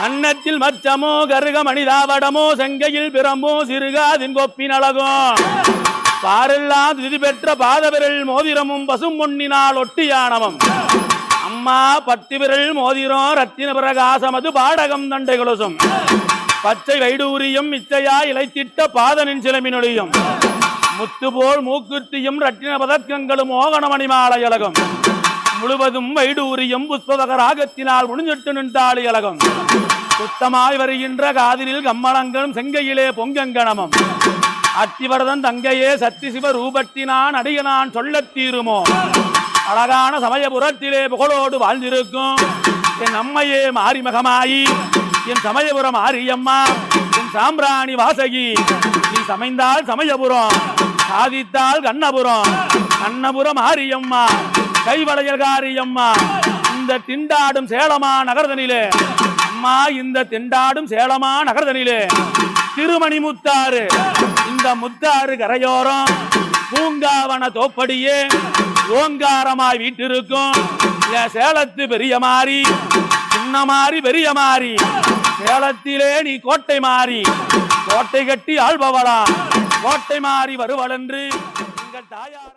அன்னத்தில் மச்சமோ கருக மணிதாவடமோ செங்கையில் பிரம்போ சிறுகாதின் கொப்பின் அழகும் பாரெல்லாம் விதி பெற்ற பாதவிரல் மோதிரமும் பசும் பொன்னினால் ஒட்டியானவம் அம்மா 10 விரல் மோதிரம் ரத்தின பிரகாசமது பாடகம் தண்டை கொலுசும் பச்சை வைடூரியம் இச்சையா இலைத்திட்ட பாதனின் சிலமினொழியும் முத்து போல் மூக்குத்தியும் ரத்தின பதக்கங்களும் மோகனமணிமாலை அழகும் முழுவதும் வைடூரியம் புஷ்பவக ராகத்தினால் முடிஞ்சிட்டு நின்றாளி அழகும் சுத்தமாய் வருகின்ற காதிலில் கம்மளங்களும் செங்கையிலே பொங்கங்கணமும் அத்திவரதன் தங்கையே சத்தி சிவ ரூபத்தினான் அடியனான் சொல்லத் தீருமோ அழகான சமயபுரத்திலே புகழோடு வாழ்ந்திருக்கும் என் அம்மையே மாரிமகமாயி என் சமயபுரம் ஆரியம்மா என் சாம்பிராணி வாசகி நீ சமைந்தால் சமயபுரம் சாதித்தால் கண்ணபுரம் கண்ணபுரம் ஆரியம்மா கைவளையல்காரியம்மா இந்த திண்டாடும் சேலமா நகர்தனிலே அம்மா இந்த திண்டாடும் சேலமா நகர்தனிலே திருமணி முத்தாறு இந்த முத்தாறு கரையோரம் பூங்காவன தோப்படியே ஓங்காரமாய் வீட்டிருக்கும் சேலத்து பெரிய மாறி சின்ன மாறி பெரிய மாறி சேலத்திலே நீ கோட்டை மாறி கோட்டை கட்டி ஆள்பவளா கோட்டை மாறி வருவளென்று எங்கள் தாயார்